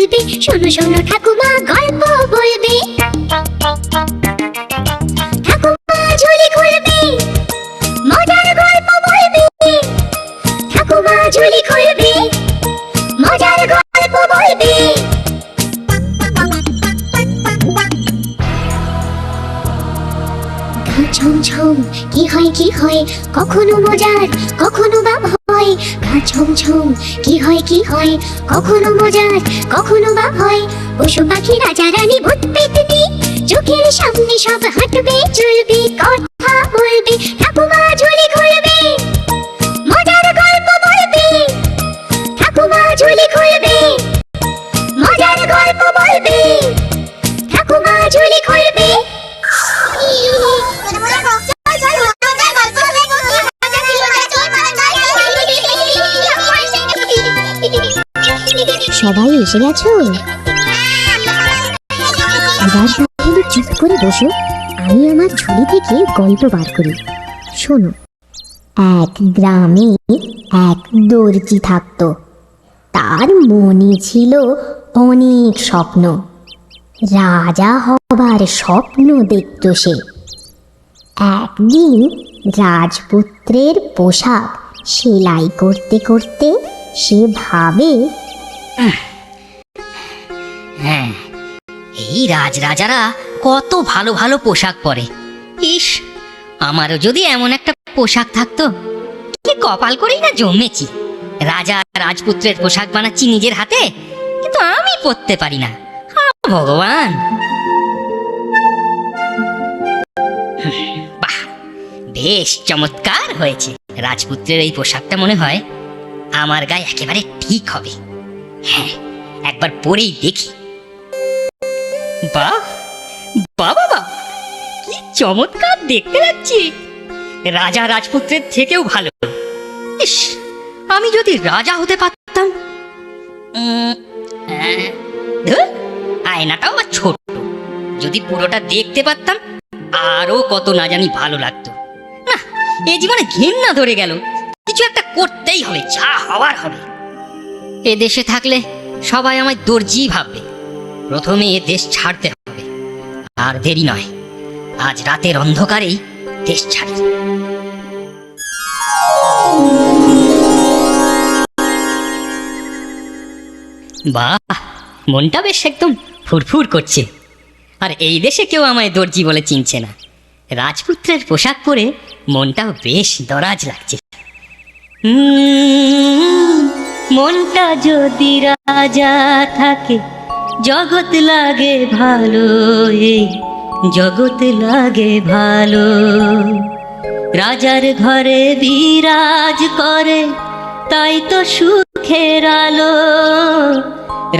বলবে, শোনো শোনো ঠাকুমা গল্প বলবে। ঠাকুমা ঝুলি খুলবে, মজার গল্প বলবে। ঠাকুমা ঝুলি খুলবে, মজার গল্প বলবে। গা ছমছম কি হয় কি হয়, কখনো মজার কখনো বা ভয়। গা ছমছম কি হয় কখনো মজার কখনো বা ভয়। পশু পাখি রাজা রানী ভূত পেতনি, চোখের সামনে সব হাঁটবে চলবে কথা বলবে। ঠাকুমা ঝুলি খুলবে, মজার গল্প বলবে। ঠাকুমা ঝুলি খুলবে, মজার গল্প বলবে। ঠাকুমা ঝুলি খুলবে। সবাই এসে গেছো? এবার তাহলে চুপ করে বসো, আমি আমার ঝুলি থেকে গল্প বার করি। শোনো। এক গ্রামে এক দর্জি থাকতো। তার মনে ছিল অনেক স্বপ্ন। রাজা হবার স্বপ্ন দেখত সে। একদিন রাজপুত্রের পোশাক সেলাই করতে করতে সে ভাবে, হ্যাঁ, এই রাজরাজারা কত ভালো ভালো পোশাক পরে। ইস, আমারও যদি এমন একটা পোশাক থাকতো। কি কপাল করেই না জন্মেছি, রাজা রাজপুত্রের পোশাক বানাচ্ছি নিজের হাতে, কিন্তু আমি পরতে পারি না। ভগবান! বাহ, বেশ চমৎকার হয়েছে। রাজপুত্রের এই পোশাকটা মনে হয় আমার গায়ে একেবারে ঠিক হবে। হ্যাঁ, একবার পরেই দেখি। বাহ বাহ বাবা, কি চমৎকার দেখতে লাগছে! রাজা রাজপুত্রের থেকেও ভালো। ইস, আমি যদি রাজা হতে পারতাম। ধুর, আয়নাটাও আর ছোট, যদি পুরোটা দেখতে পারতাম আরো কত না জানি ভালো লাগতো। না, এ জীবনে ঘৃণা ধরে গেল। কিছু একটা করতেই হবে, যা হওয়ার হবে। এ দেশে থাকলে সবাই আমায় দর্জি ভাববে। প্রথমে এ দেশ ছাড়তে হবে, আর দেরি নয়, আজ রাতের অন্ধকারেই দেশ ছাড়ি। বাহ, মনটা বেশ একদম ফুরফুর করছে। আর এই দেশে কেউ আমায় দর্জি বলে চিনছে না। রাজপুত্রের পোশাক পরে মনটাও বেশ দরাজ লাগছে। মনটা যদি রাজা থাকে, জগৎ লাগে ভালো, এই জগৎ লাগে ভালো। রাজার ঘরে বিরাজ করে, তাই তো সুখের আলো।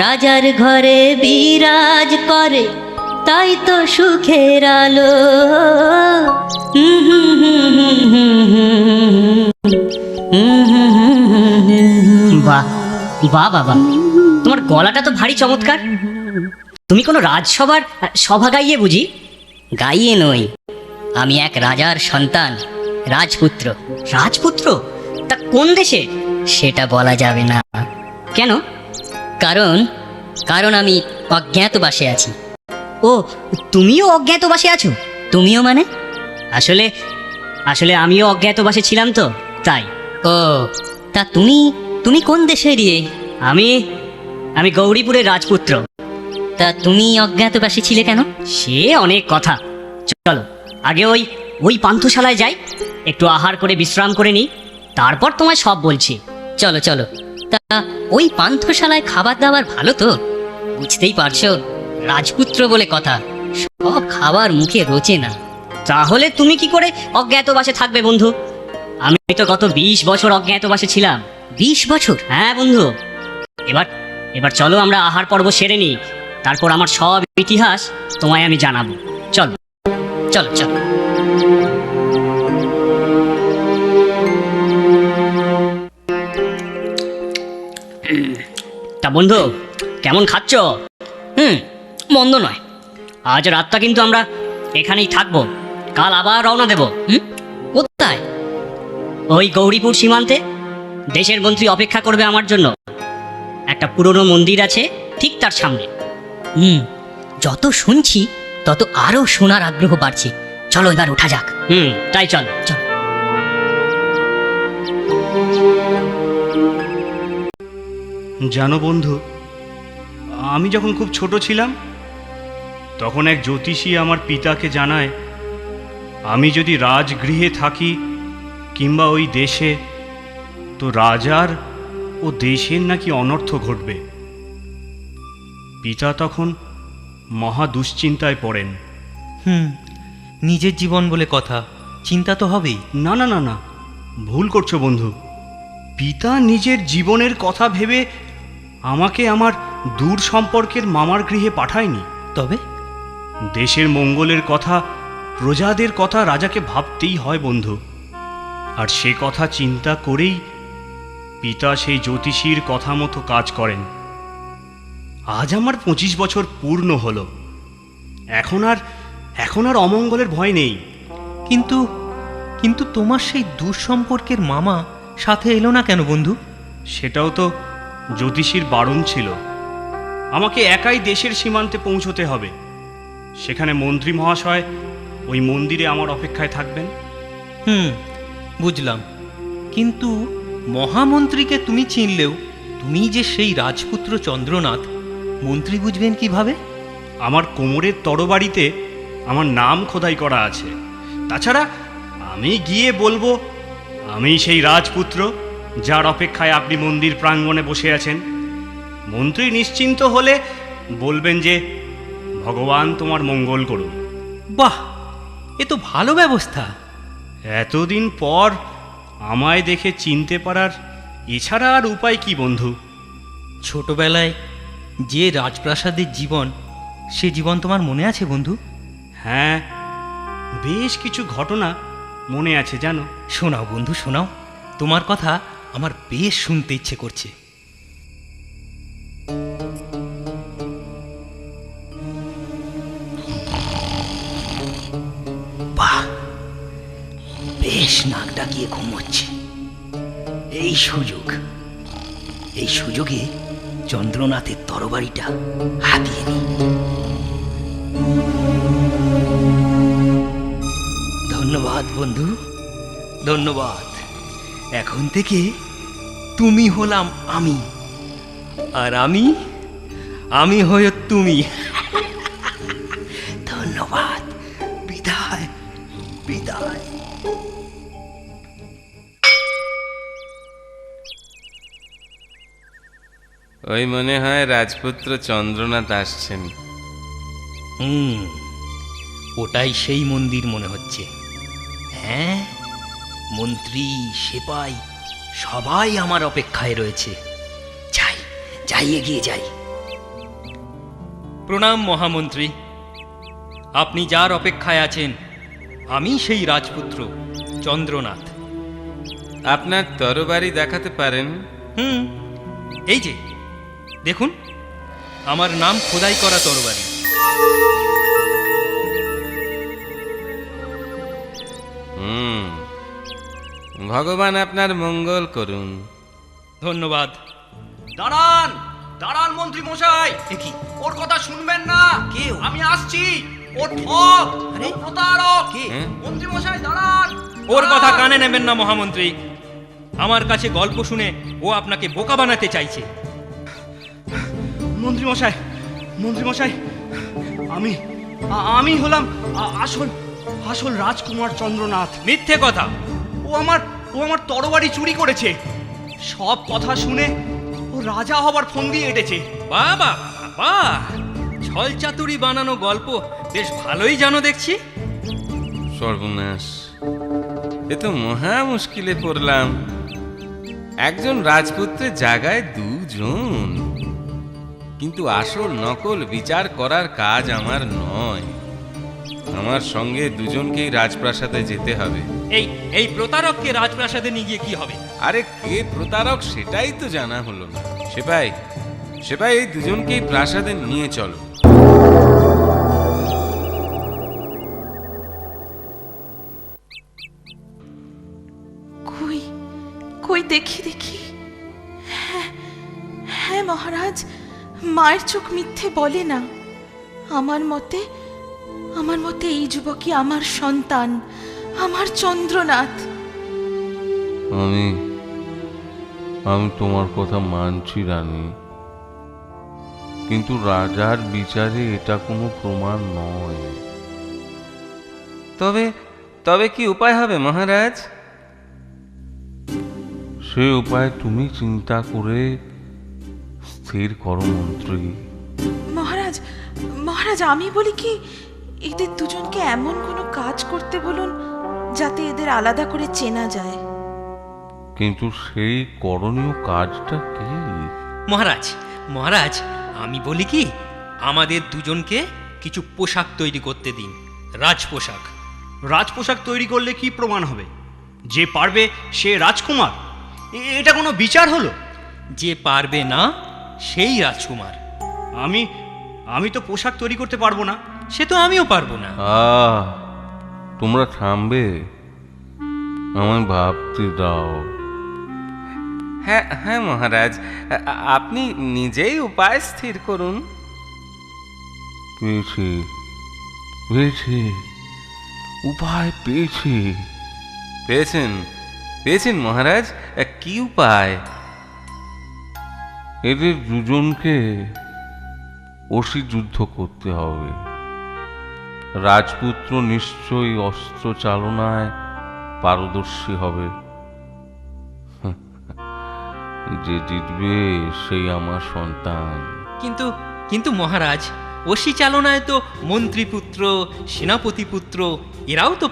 রাজার ঘরে বিরাজ করে, তাই তো সুখের আলো। বাহ বাহ বাবা, তোমার গলাটা তো ভারী চমৎকার। তুমি কোনো রাজসভার সভা গাইয়ে বুঝি? গাইয়ে নই, আমি এক রাজার সন্তান, রাজপুত্র। রাজপুত্র? তা কোন দেশে? সেটা বলা যাবে না। কেন? কারণ কারণ আমি অজ্ঞাতবাসে আছি। ও, তুমিও অজ্ঞাতবাসে আছো? তুমিও মানে? আসলে আসলে আমিও অজ্ঞাতবাসে ছিলাম তো, তাই। ও, তা তুমি তুমি কোন দেশের? আমি আমি গৌরীপুরের রাজপুত্র। তা তুমি অজ্ঞাতবাসী ছিলে কেন? সে অনেক কথা। চলো আগে ওই পান্থশালায় যাই, একটু আহার করে বিশ্রাম করে নিই, তারপর তোমায় সব বলছি। চলো চলো। তা ওই পান্থশালায় খাবার দাবার ভালো তো? বুঝতেই পারছো, রাজপুত্র বলে কথা, সব খাবার মুখে রোচে না। তাহলে তুমি কি করে অজ্ঞাতবাসে থাকবে বন্ধু? আমি তো গত 20 বছর অজ্ঞাতবাসে ছিলাম। 20 বছর? হ্যাঁ বন্ধু। এবার চলো আমরা আহার পর্ব সেরে নিই, তারপর আমার সব ইতিহাস তোমায় আমি জানাবো। চলো চলো চলো। তা বন্ধু, কেমন খাচ্ছ? মন্দ নয়। আজ রাতটা কিন্তু আমরা এখানেই থাকবো, কাল আবার রওনা দেব। কোথায়? ওই গৌরীপুর সীমান্তে। দেশের মন্ত্রী অপেক্ষা করবে আমার জন্য। একটা পুরনো মন্দির আছে, ঠিক তার সামনে। যত শুনছি তত আরো শোনার আগ্রহ বাড়ছে। চলো এবার ওঠা যাক। তাই চলো চলো। জানো বন্ধু, আমি যখন খুব ছোট ছিলাম তখন এক জ্যোতিষী আমার পিতাকে জানায় আমি যদি রাজগৃহে থাকি কিংবা ওই দেশে, তো রাজার ও দেশের নাকি অনর্থ ঘটবে। পিতা তখন মহা দুশ্চিন্তায় পড়েন। নিজের জীবন বলে কথা, চিন্তা তো হবেই। না না না না, ভুল করছো বন্ধু। পিতা নিজের জীবনের কথা ভেবে আমাকে আমার দূর সম্পর্কের মামার গৃহে পাঠায়নি। তবে দেশের মঙ্গলের কথা, প্রজাদের কথা রাজাকে ভাবতেই হয় বন্ধু। আর সে কথা চিন্তা করেই পিতা সেই জ্যোতিষীর কথা মতো কাজ করেন। আজ আমার 25 বছর পূর্ণ হলো। এখন আর অমঙ্গলের ভয় নেই। কিন্তু কিন্তু তোমার সেই দুঃসম্পর্কের মামা সাথে এলো না কেন বন্ধু? সেটাও তো জ্যোতিষীর বারণ ছিল। আমাকে একাই দেশের সীমান্তে পৌঁছতে হবে। সেখানে মন্ত্রী মহাশয় ওই মন্দিরে আমার অপেক্ষায় থাকবেন। বুঝলাম। কিন্তু মহামন্ত্রীকে তুমি চিনলেও তুমি যে সেই রাজপুত্র চন্দ্রনাথ, মন্ত্রী বুঝবেন কিভাবে? আমার কোমরের তরবারিতে আমার নাম খোদাই করা আছে। তাছাড়া আমি গিয়ে বলবো আমি সেই রাজপুত্র যার অপেক্ষায় আপনি মন্দির প্রাঙ্গণে বসে আছেন। মন্ত্রী নিশ্চিন্ত হলে বলবেন যে ভগবান তোমার মঙ্গল করুন। বাহ, এ তো ভালো ব্যবস্থা। এতদিন পর আমায় দেখে চিনতে পারার এছাড়া আর উপায় কি বন্ধু? ছোটবেলায় যে রাজপ্রাসাদের জীবন, সে জীবন তোমার মনে আছে বন্ধু? হ্যাঁ, বেশ কিছু ঘটনা মনে আছে জানো। শোনাও বন্ধু, শোনাও। তোমার কথা আমার বেশ শুনতে ইচ্ছে করছে। বাহ, বেশ নাক ডাকিয়ে ঘুমোচ্ছে। এই সুযোগে চন্দ্রনাথের তরবারিটা হাতিয়ে নি। ধন্যবাদ বন্ধু, ধন্যবাদ। এখন থেকে তুমি হলাম আমি, আর আমি হয়ে তুমি। ধন্যবাদ। বিদায় বিদায়। ওই মনে হয় রাজপুত্র চন্দ্রনাথ আসছেন। ওটাই সেই মন্দির মনে হচ্ছে। হ্যাঁ, মন্ত্রী, সেপাই সবাই আমার অপেক্ষায় রয়েছে। যাই এগিয়ে যাই। প্রণাম মহামন্ত্রী। আপনি যার অপেক্ষায় আছেন, আমি সেই রাজপুত্র চন্দ্রনাথ। আপনার তরবারি দেখাতে পারেন? এই যে দেখুন, আমার নাম খোদাই করা তরবারি। ভগবান আপনার মঙ্গল করুন। ধন্যবাদ। দাঁড়ান দাঁড়ান মন্ত্রী মশাই, কি ওর কথা শুনবেন না। কেউ? আমি আসছি। ও ঠক, আরে, ও প্রতারক। কে? মন্ত্রী মশাই দাঁড়ান। ওর কথা কানে নেবেন না মহামন্ত্রী। আমার কাছে গল্প শুনে ও আপনাকে বোকা বানাতে চাইছে। মন্ত্রী মশাই, আমি হলাম আসল রাজকুমার চন্দ্রনাথ। মিথ্যে কথা। ও আমার তরবারি চুরি করেছে। সব কথা শুনে ও রাজা হবার ফন্দি এঁটেছে। বাবা বাবা, ছল চাতুরি বানানো গল্প বেশ ভালোই জানো দেখছি। সর্বনাশ, এ তো মহা মুশকিলে পড়লাম। একজন রাজপুত্রের জায়গায় দুজন। কিন্তু আসল নকল বিচার করার কাজ আমার নয়। আমার সঙ্গে দুজনকেই রাজপ্রাসাদে যেতে হবে। এই প্রতারককে রাজপ্রাসাদে নিয়ে গিয়ে কি হবে? আরে কে প্রতারক সেটাই তো জানা হলো না। সেপাই এই দুজনকেই প্রাসাদে নিয়ে চলো। কই দেখি। হ্যাঁ মহারাজ, মায়ের চোখ মিথ্যে বলে না। আমার মতে এই যুবকই আমার সন্তান, আমার চন্দ্রনাথ। আমি তোমার কথা মানছি রানী, কিন্তু রাজার বিচারে এটা কোনো প্রমাণ নয়। তবে কি উপায় হবে মহারাজ? সে উপায় তুমি চিন্তা করে স্থির করো মন্ত্রী। মহারাজ আমি বলি কি, এদের দুজনকে এমন কোনো কাজ করতে বলুন যাতে এদের আলাদা করে চেনা যায়। কিন্তু সেই করণীয় কাজটা কি? মহারাজ আমি বলি কি, আমাদের দুজনকে কিছু পোশাক তৈরি করতে দিন, রাজপোশাক। রাজপোশাক তৈরি করলে কি প্রমাণ হবে যে পারবে সে রাজকুমার? এটা কোনো বিচার হলো? যে পারবে না সেই রাজকুমার। আমি তো পোশাক তৈরি করতে পারবো না। সে তো আমিও পারবো না। তোমরা থামবে, আমায় ভাবতে দাও। হ্যাঁ মহারাজ, আপনি নিজেই উপায় স্থির করুন। পেয়েছি, উপায় পেয়েছি। পেয়েছেন মহারাজ? কি উপায়? এদের দুজনকে অসি যুদ্ধ করতে হবে। রাজপুত্র নিশ্চয়ই অস্ত্র চালনায় পারদর্শী হবে। যে জিতবে সেই আমার সন্তান। কিন্তু মহারাজ, অসি চালনায় তো মন্ত্রীপুত্র, সেনাপতিপুত্র এরাও তো